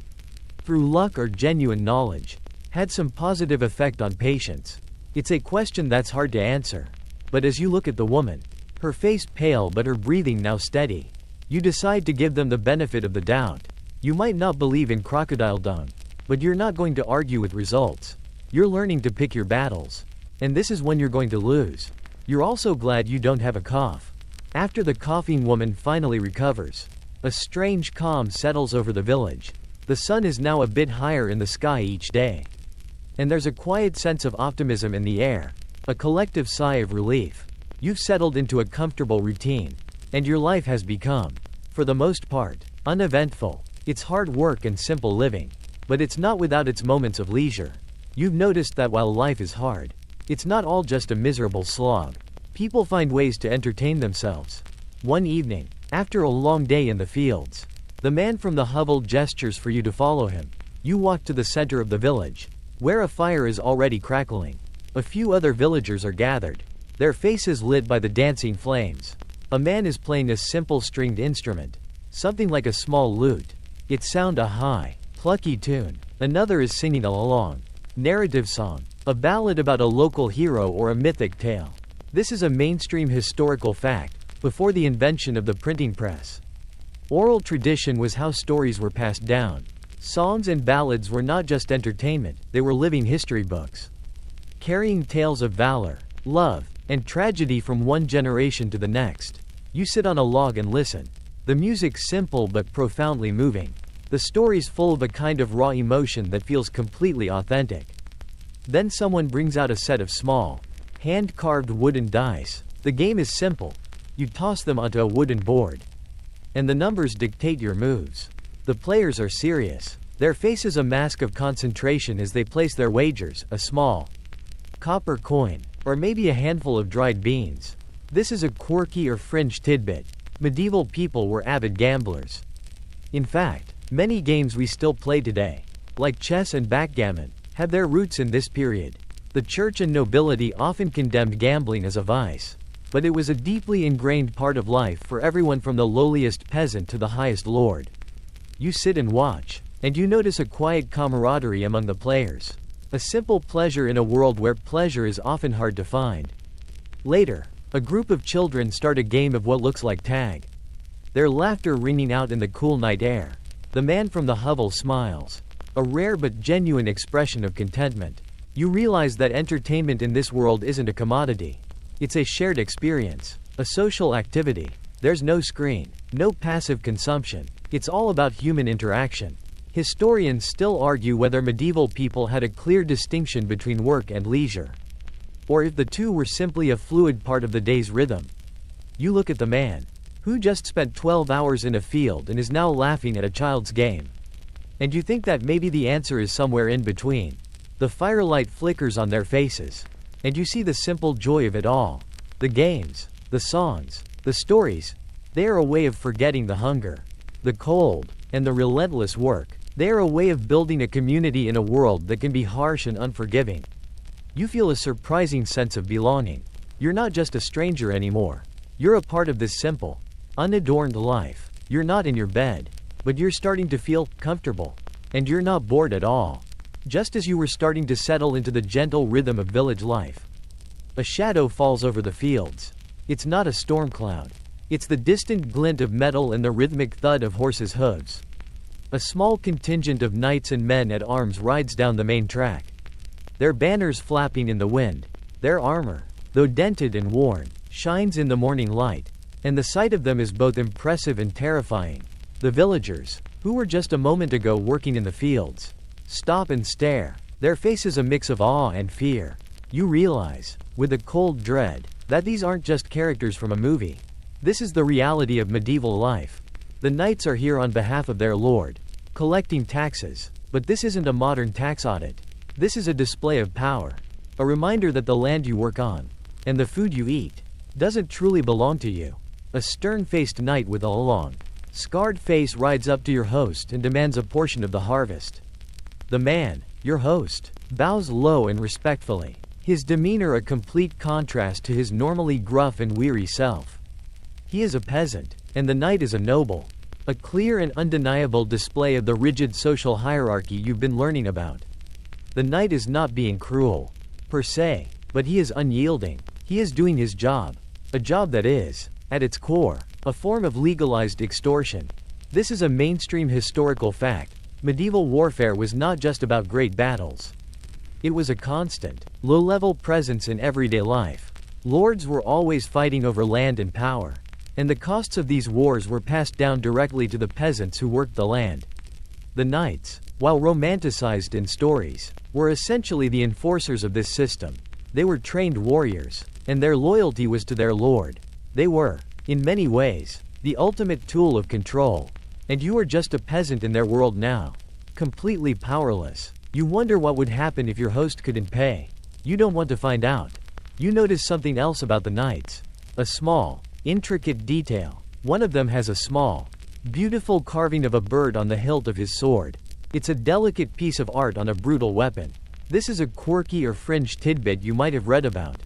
through luck or genuine knowledge, had some positive effect on patients. It's a question that's hard to answer. But as you look at the woman, her face pale but her breathing now steady, you decide to give them the benefit of the doubt. You might not believe in crocodile dung, but you're not going to argue with results. You're learning to pick your battles. And this is when you're going to lose. You're also glad you don't have a cough. After the coughing woman finally recovers, a strange calm settles over the village. The sun is now a bit higher in the sky each day. And there's a quiet sense of optimism in the air, a collective sigh of relief. You've settled into a comfortable routine, and your life has become, for the most part, uneventful. It's hard work and simple living, but it's not without its moments of leisure. You've noticed that while life is hard, it's not all just a miserable slog. People find ways to entertain themselves. One evening, after a long day in the fields, the man from the hovel gestures for you to follow him. You walk to the center of the village, where a fire is already crackling. A few other villagers are gathered, their faces lit by the dancing flames. A man is playing a simple stringed instrument, something like a small lute. It sounds a high, plucky tune. Another is singing along, narrative song, a ballad about a local hero or a mythic tale. This is a mainstream historical fact, before the invention of the printing press. Oral tradition was how stories were passed down. Songs and ballads were not just entertainment, they were living history books, carrying tales of valor, love, and tragedy from one generation to the next. You sit on a log and listen. The music's simple but profoundly moving. The story's full of a kind of raw emotion that feels completely authentic. Then someone brings out a set of small, hand-carved wooden dice. The game is simple. You toss them onto a wooden board, and the numbers dictate your moves. The players are serious. Their faces a mask of concentration as they place their wagers, a small copper coin, or maybe a handful of dried beans. This is a quirky or fringe tidbit. Medieval people were avid gamblers. In fact, many games we still play today, like chess and backgammon, have their roots in this period. The church and nobility often condemned gambling as a vice, but it was a deeply ingrained part of life for everyone from the lowliest peasant to the highest lord. You sit and watch, and you notice a quiet camaraderie among the players. A simple pleasure in a world where pleasure is often hard to find. Later, a group of children start a game of what looks like tag. Their laughter ringing out in the cool night air. The man from the hovel smiles, a rare but genuine expression of contentment. You realize that entertainment in this world isn't a commodity. It's a shared experience, a social activity. There's no screen, no passive consumption. It's all about human interaction. Historians still argue whether medieval people had a clear distinction between work and leisure, or if the two were simply a fluid part of the day's rhythm. You look at the man, who just spent 12 hours in a field and is now laughing at a child's game. And you think that maybe the answer is somewhere in between. The firelight flickers on their faces, and you see the simple joy of it all. The games, the songs, the stories, they are a way of forgetting the hunger, the cold, and the relentless work. They are a way of building a community in a world that can be harsh and unforgiving. You feel a surprising sense of belonging. You're not just a stranger anymore. You're a part of this simple, unadorned life. You're not in your bed, but you're starting to feel comfortable. And you're not bored at all. Just as you were starting to settle into the gentle rhythm of village life. A shadow falls over the fields. It's not a storm cloud. It's the distant glint of metal and the rhythmic thud of horses' hooves. A small contingent of knights and men at arms rides down the main track. Their banners flapping in the wind. Their armor, though dented and worn, shines in the morning light. And the sight of them is both impressive and terrifying. The villagers, who were just a moment ago working in the fields, stop and stare, their faces a mix of awe and fear. You realize, with a cold dread, that these aren't just characters from a movie. This is the reality of medieval life. The knights are here on behalf of their lord, collecting taxes. But this isn't a modern tax audit. This is a display of power. A reminder that the land you work on, and the food you eat, doesn't truly belong to you. A stern-faced knight with a long, scarred face rides up to your host and demands a portion of the harvest. The man, your host, bows low and respectfully, his demeanor a complete contrast to his normally gruff and weary self. He is a peasant, and the knight is a noble. A clear and undeniable display of the rigid social hierarchy you've been learning about. The knight is not being cruel, per se, but he is unyielding. He is doing his job. A job that is, at its core, a form of legalized extortion. This is a mainstream historical fact. Medieval warfare was not just about great battles. It was a constant, low-level presence in everyday life. Lords were always fighting over land and power. And the costs of these wars were passed down directly to the peasants who worked the land. The knights, while romanticized in stories, were essentially the enforcers of this system. They were trained warriors, and their loyalty was to their lord. They were, in many ways, the ultimate tool of control. And you are just a peasant in their world now. Completely powerless. You wonder what would happen if your host couldn't pay. You don't want to find out. You notice something else about the knights. A small, intricate detail. One of them has a small, beautiful carving of a bird on the hilt of his sword. It's a delicate piece of art on a brutal weapon. This is a quirky or fringe tidbit you might have read about.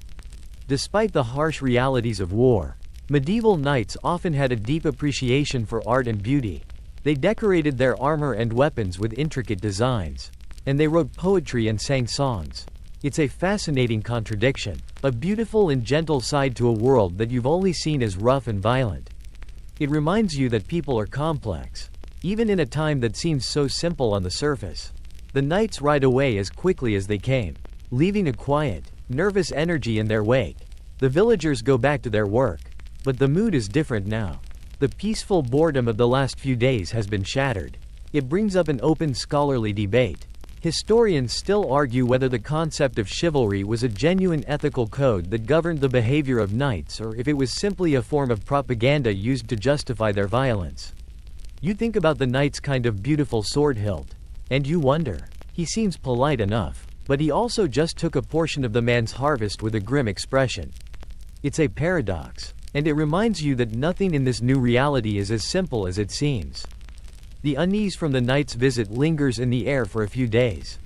Despite the harsh realities of war, medieval knights often had a deep appreciation for art and beauty. They decorated their armor and weapons with intricate designs. And they wrote poetry and sang songs. It's a fascinating contradiction, a beautiful and gentle side to a world that you've only seen as rough and violent. It reminds you that people are complex, even in a time that seems so simple on the surface. The knights ride away as quickly as they came, leaving a quiet, nervous energy in their wake. The villagers go back to their work, but the mood is different now. The peaceful boredom of the last few days has been shattered. It brings up an open scholarly debate. Historians still argue whether the concept of chivalry was a genuine ethical code that governed the behavior of knights or if it was simply a form of propaganda used to justify their violence. You think about the knight's kind of beautiful sword hilt, and you wonder, he seems polite enough, but he also just took a portion of the man's harvest with a grim expression. It's a paradox, and it reminds you that nothing in this new reality is as simple as it seems. The unease from the knight's visit lingers in the air for a few days.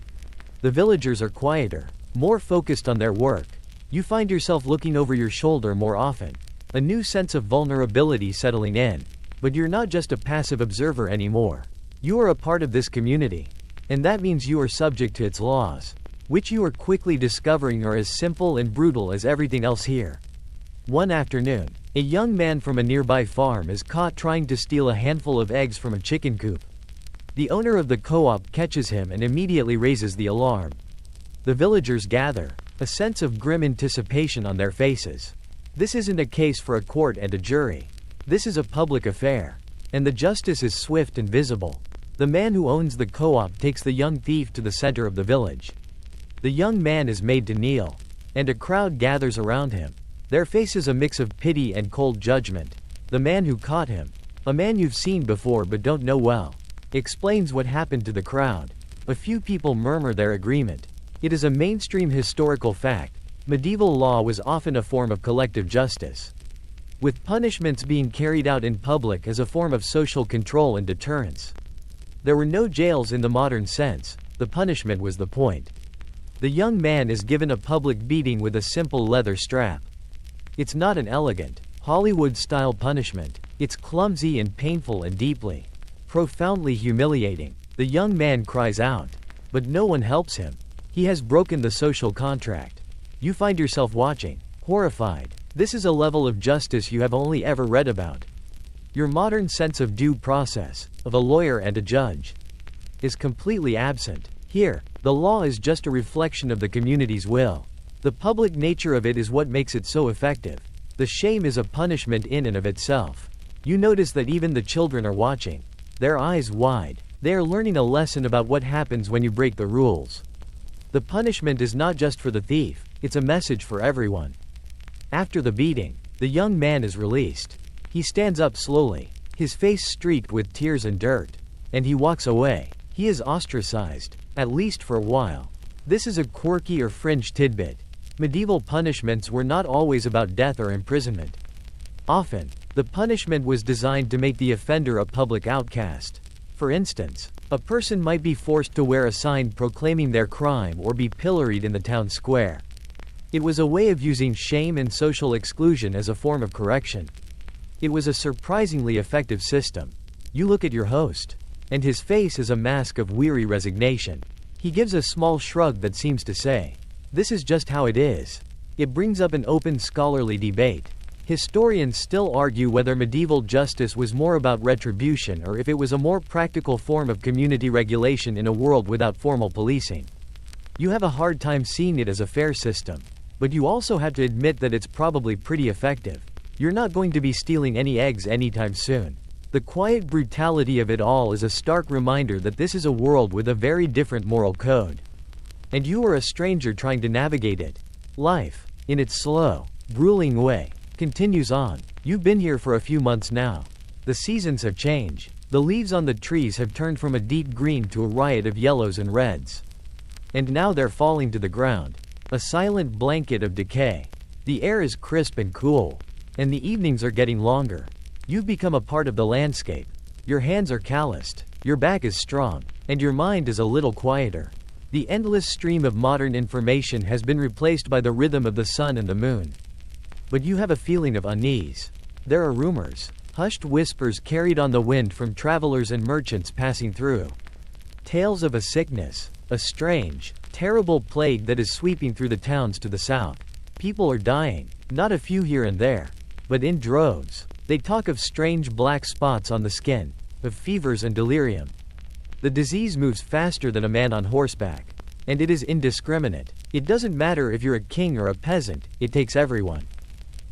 The villagers are quieter, more focused on their work. You find yourself looking over your shoulder more often. A new sense of vulnerability settling in. But you're not just a passive observer anymore. You are a part of this community. And that means you are subject to its laws, which you are quickly discovering are as simple and brutal as everything else here. One afternoon, a young man from a nearby farm is caught trying to steal a handful of eggs from a chicken coop. The owner of the co-op catches him and immediately raises the alarm. The villagers gather, a sense of grim anticipation on their faces. This isn't a case for a court and a jury. This is a public affair. And the justice is swift and visible. The man who owns the co-op takes the young thief to the center of the village. The young man is made to kneel, and a crowd gathers around him. Their faces a mix of pity and cold judgment. The man who caught him, a man you've seen before but don't know well, explains what happened to the crowd. A few people murmur their agreement. It is a mainstream historical fact. Medieval law was often a form of collective justice, with punishments being carried out in public as a form of social control and deterrence. There were no jails in the modern sense. The punishment was the point. The young man is given a public beating with a simple leather strap. It's not an elegant, Hollywood-style punishment. It's clumsy and painful and deeply, profoundly humiliating. The young man cries out. But no one helps him. He has broken the social contract. You find yourself watching, horrified. This is a level of justice you have only ever read about. Your modern sense of due process, of a lawyer and a judge, is completely absent. Here, the law is just a reflection of the community's will. The public nature of it is what makes it so effective. The shame is a punishment in and of itself. You notice that even the children are watching, their eyes wide. They are learning a lesson about what happens when you break the rules. The punishment is not just for the thief, it's a message for everyone. After the beating, the young man is released. He stands up slowly, his face streaked with tears and dirt. And he walks away. He is ostracized, at least for a while. This is a quirky or fringe tidbit. Medieval punishments were not always about death or imprisonment. Often, the punishment was designed to make the offender a public outcast. For instance, a person might be forced to wear a sign proclaiming their crime or be pilloried in the town square. It was a way of using shame and social exclusion as a form of correction. It was a surprisingly effective system. You look at your host, and his face is a mask of weary resignation. He gives a small shrug that seems to say, "This is just how it is." It brings up an open scholarly debate. Historians still argue whether medieval justice was more about retribution or if it was a more practical form of community regulation in a world without formal policing. You have a hard time seeing it as a fair system. But you also have to admit that it's probably pretty effective. You're not going to be stealing any eggs anytime soon. The quiet brutality of it all is a stark reminder that this is a world with a very different moral code. And you are a stranger trying to navigate it. Life, in its slow, grueling way, continues on. You've been here for a few months now. The seasons have changed. The leaves on the trees have turned from a deep green to a riot of yellows and reds. And now they're falling to the ground. A silent blanket of decay. The air is crisp and cool. And the evenings are getting longer. You've become a part of the landscape. Your hands are calloused. Your back is strong. And your mind is a little quieter. The endless stream of modern information has been replaced by the rhythm of the sun and the moon. But you have a feeling of unease. There are rumors, hushed whispers carried on the wind from travelers and merchants passing through. Tales of a sickness, a strange, terrible plague that is sweeping through the towns to the south. People are dying, not a few here and there, but in droves. They talk of strange black spots on the skin, of fevers and delirium. The disease moves faster than a man on horseback. And it is indiscriminate. It doesn't matter if you're a king or a peasant, it takes everyone.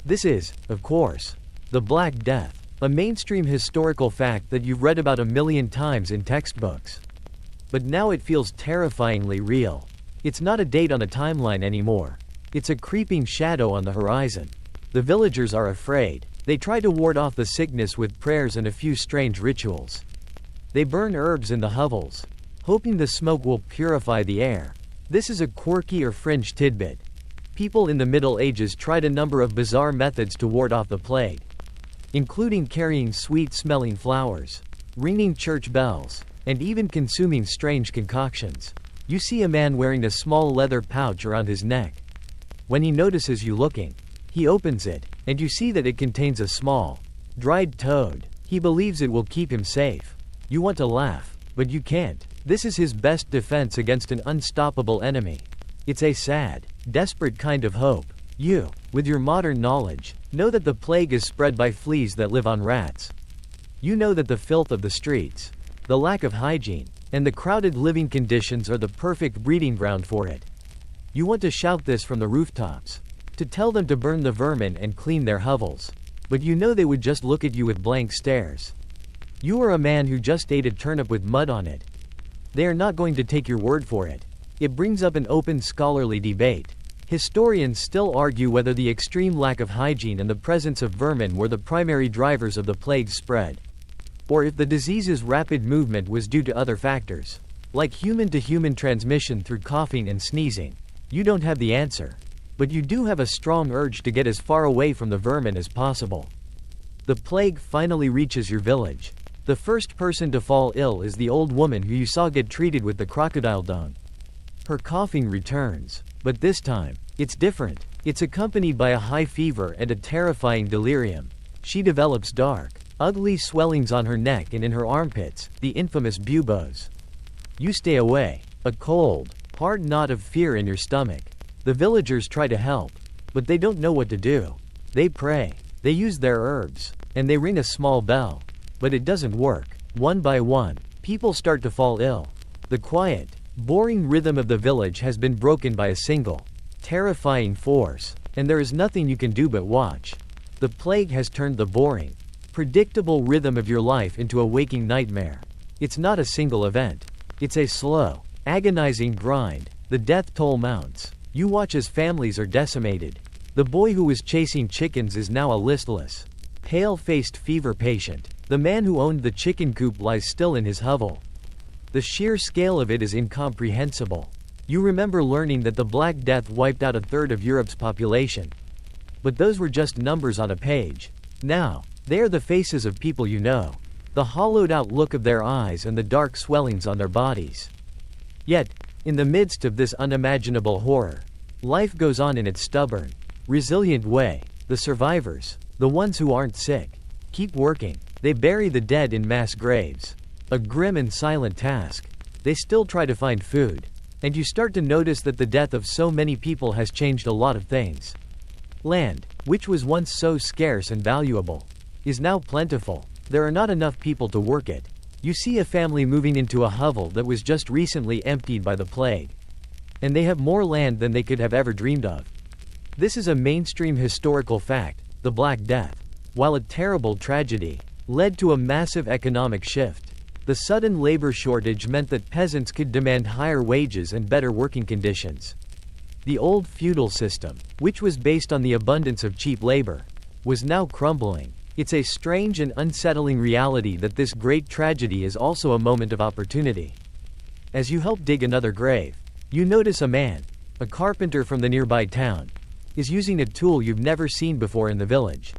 This is, of course, the Black Death, a mainstream historical fact that you've read about a million times in textbooks. But now it feels terrifyingly real. It's not a date on a timeline anymore. It's a creeping shadow on the horizon. The villagers are afraid. They try to ward off the sickness with prayers and a few strange rituals. They burn herbs in the hovels, hoping the smoke will purify the air. This is a quirky or fringe tidbit. People in the Middle Ages tried a number of bizarre methods to ward off the plague, including carrying sweet-smelling flowers, ringing church bells, and even consuming strange concoctions. You see a man wearing a small leather pouch around his neck. When he notices you looking, he opens it, and you see that it contains a small, dried toad. He believes it will keep him safe. You want to laugh, but you can't. This is his best defense against an unstoppable enemy. It's a sad, desperate kind of hope. You, with your modern knowledge, know that the plague is spread by fleas that live on rats. You know that the filth of the streets, the lack of hygiene, and the crowded living conditions are the perfect breeding ground for it. You want to shout this from the rooftops, to tell them to burn the vermin and clean their hovels. But you know they would just look at you with blank stares. You are a man who just ate a turnip with mud on it. They are not going to take your word for it. It brings up an open scholarly debate. Historians still argue whether the extreme lack of hygiene and the presence of vermin were the primary drivers of the plague's spread, or if the disease's rapid movement was due to other factors, like human-to-human transmission through coughing and sneezing. You don't have the answer. But you do have a strong urge to get as far away from the vermin as possible. The plague finally reaches your village. The first person to fall ill is the old woman who you saw get treated with the crocodile dung. Her coughing returns, but this time, it's different. It's accompanied by a high fever and a terrifying delirium. She develops dark, ugly swellings on her neck and in her armpits, the infamous buboes. You stay away. A cold, hard knot of fear in your stomach. The villagers try to help, but they don't know what to do. They pray. They use their herbs, and they ring a small bell. But it doesn't work. One by one, people start to fall ill. The quiet, boring rhythm of the village has been broken by a single, terrifying force, and there is nothing you can do but watch. The plague has turned the boring, predictable rhythm of your life into a waking nightmare. It's not a single event. It's a slow, agonizing grind. The death toll mounts. You watch as families are decimated. The boy who was chasing chickens is now a listless, pale-faced fever patient. The man who owned the chicken coop lies still in his hovel. The sheer scale of it is incomprehensible. You remember learning that the Black Death wiped out a third of Europe's population. But those were just numbers on a page. Now, they are the faces of people you know. The hollowed-out look of their eyes and the dark swellings on their bodies. Yet, in the midst of this unimaginable horror, life goes on in its stubborn, resilient way. The survivors, the ones who aren't sick, keep working. They bury the dead in mass graves. A grim and silent task. They still try to find food. And you start to notice that the death of so many people has changed a lot of things. Land, which was once so scarce and valuable, is now plentiful. There are not enough people to work it. You see a family moving into a hovel that was just recently emptied by the plague. And they have more land than they could have ever dreamed of. This is a mainstream historical fact. The Black Death, while a terrible tragedy, led to a massive economic shift. The sudden labor shortage meant that peasants could demand higher wages and better working conditions. The old feudal system, which was based on the abundance of cheap labor, was now crumbling. It's a strange and unsettling reality that this great tragedy is also a moment of opportunity. As you help dig another grave, you notice a man, a carpenter from the nearby town, is using a tool you've never seen before in the village.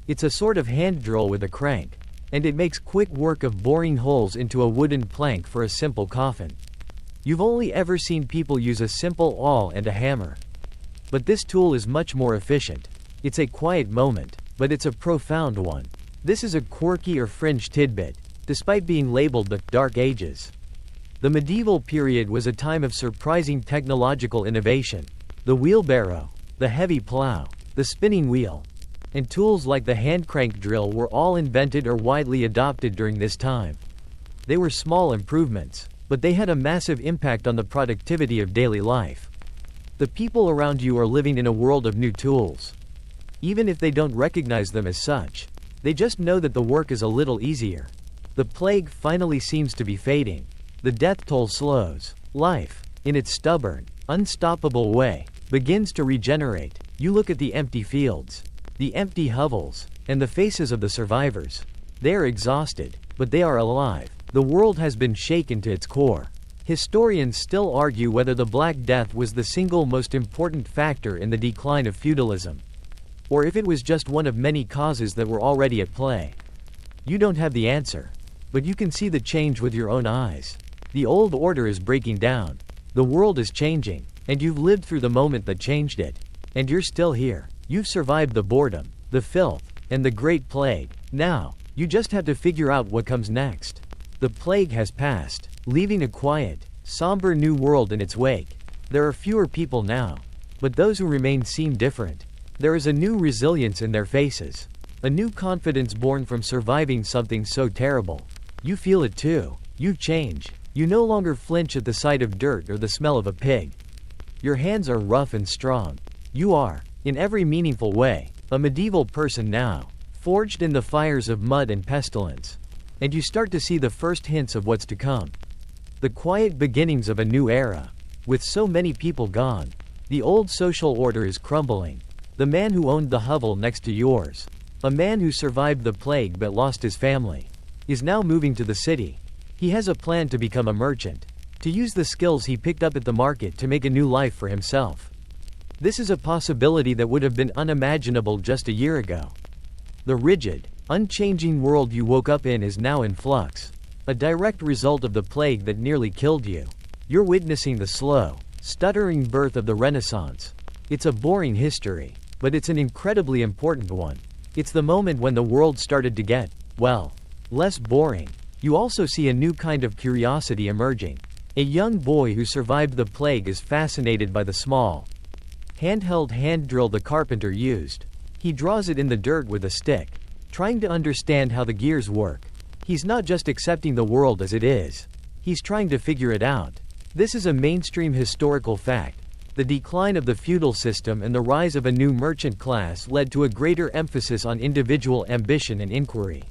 It's a sort of hand drill with a crank, and it makes quick work of boring holes into a wooden plank for a simple coffin. You've only ever seen people use a simple awl and a hammer. But this tool is much more efficient. It's a quiet moment, but it's a profound one. This is a quirky or fringe tidbit, despite being labeled the Dark Ages. The medieval period was a time of surprising technological innovation. The wheelbarrow, the heavy plow, the spinning wheel, and tools like the hand crank drill were all invented or widely adopted during this time. They were small improvements, but they had a massive impact on the productivity of daily life. The people around you are living in a world of new tools. Even if they don't recognize them as such, they just know that the work is a little easier. The plague finally seems to be fading. The death toll slows. Life, in its stubborn, unstoppable way, begins to regenerate. You look at the empty fields, the empty hovels, and the faces of the survivors. They are exhausted, but they are alive. The world has been shaken to its core. Historians still argue whether the Black Death was the single most important factor in the decline of feudalism, or if it was just one of many causes that were already at play. You don't have the answer, but you can see the change with your own eyes. The old order is breaking down. The world is changing, and you've lived through the moment that changed it. And you're still here. You've survived the boredom, the filth, and the Great Plague. Now, you just have to figure out what comes next. The plague has passed, leaving a quiet, somber new world in its wake. There are fewer people now, but those who remain seem different. There is a new resilience in their faces, a new confidence born from surviving something so terrible. You feel it too. You change. You no longer flinch at the sight of dirt or the smell of a pig. Your hands are rough and strong. You are, in every meaningful way, a medieval person now, forged in the fires of mud and pestilence. And you start to see the first hints of what's to come. The quiet beginnings of a new era. With so many people gone, the old social order is crumbling. The man who owned the hovel next to yours, a man who survived the plague but lost his family, is now moving to the city. He has a plan to become a merchant, to use the skills he picked up at the market to make a new life for himself. This is a possibility that would have been unimaginable just a year ago. The rigid, unchanging world you woke up in is now in flux, a direct result of the plague that nearly killed you. You're witnessing the slow, stuttering birth of the Renaissance, It's a boring history, but it's an incredibly important one. It's the moment when the world started to get, well, less boring. You also see a new kind of curiosity emerging. A young boy who survived the plague is fascinated by the small, handheld hand drill the carpenter used. He draws it in the dirt with a stick, trying to understand how the gears work. He's not just accepting the world as it is. He's trying to figure it out. This is a mainstream historical fact. The decline of the feudal system and the rise of a new merchant class led to a greater emphasis on individual ambition and inquiry.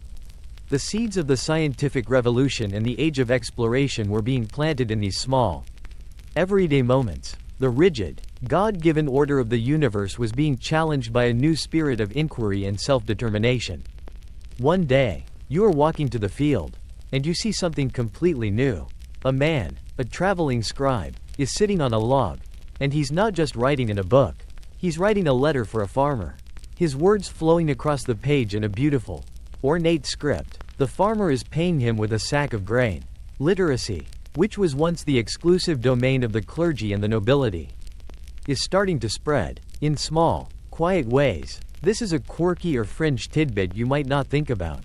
The seeds of the scientific revolution and the age of exploration were being planted in these small, everyday moments. The rigid, God-given order of the universe was being challenged by a new spirit of inquiry and self-determination. One day, you are walking to the field, and you see something completely new. A man, a traveling scribe, is sitting on a log, and he's not just writing in a book. He's writing a letter for a farmer. His words flowing across the page in a beautiful, ornate script. The farmer is paying him with a sack of grain. Literacy, which was once the exclusive domain of the clergy and the nobility, is starting to spread, in small, quiet ways. This is a quirky or fringe tidbit you might not think about.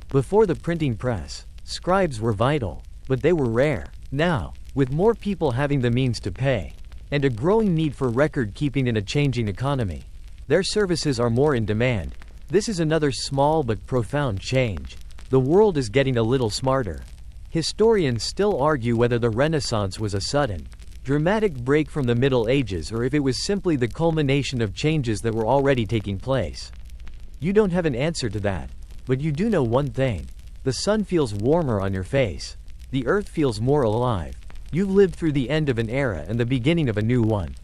Before the printing press, scribes were vital, but they were rare. Now, with more people having the means to pay, and a growing need for record keeping in a changing economy, their services are more in demand. This is another small but profound change. The world is getting a little smarter. Historians still argue whether the Renaissance was a sudden, dramatic break from the Middle Ages or if it was simply the culmination of changes that were already taking place. You don't have an answer to that, but you do know one thing. The sun feels warmer on your face. The earth feels more alive. You've lived through the end of an era and the beginning of a new one.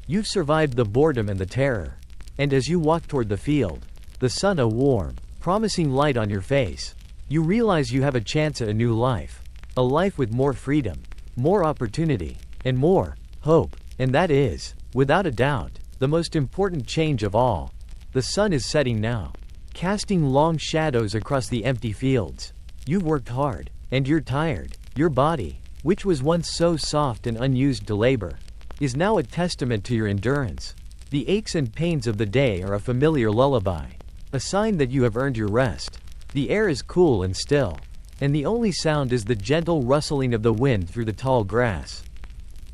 You've survived the boredom and the terror. And as you walk toward the field, the sun a warm, promising light on your face, you realize you have a chance at a new life. A life with more freedom, more opportunity, and more hope. And that is, without a doubt, the most important change of all. The sun is setting now, casting long shadows across the empty fields. You've worked hard, and you're tired. Your body, which was once so soft and unused to labor, is now a testament to your endurance. The aches and pains of the day are a familiar lullaby, a sign that you have earned your rest. The air is cool and still, and the only sound is the gentle rustling of the wind through the tall grass.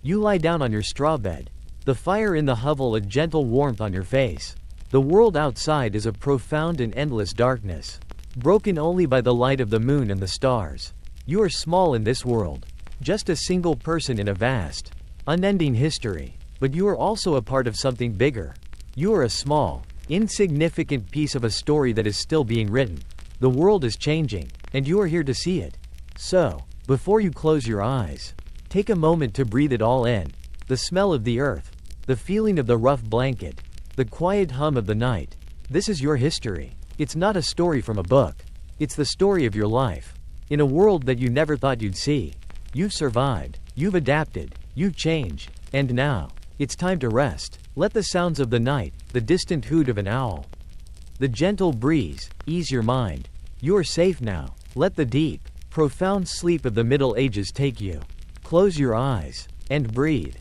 You lie down on your straw bed, the fire in the hovel a gentle warmth on your face. The world outside is a profound and endless darkness, broken only by the light of the moon and the stars. You are small in this world, just a single person in a vast, unending history, but you are also a part of something bigger. You are a small, insignificant piece of a story that is still being written. The world is changing, and you are here to see it. So, before you close your eyes, take a moment to breathe it all in. The smell of the earth, the feeling of the rough blanket, the quiet hum of the night. This is your history. It's not a story from a book. It's the story of your life. In a world that you never thought you'd see, you've survived, you've adapted, you've changed, and now, it's time to rest. Let the sounds of the night, the distant hoot of an owl, the gentle breeze, ease your mind. You are safe now. Let the deep, profound sleep of the Middle Ages take you. Close your eyes, and breathe.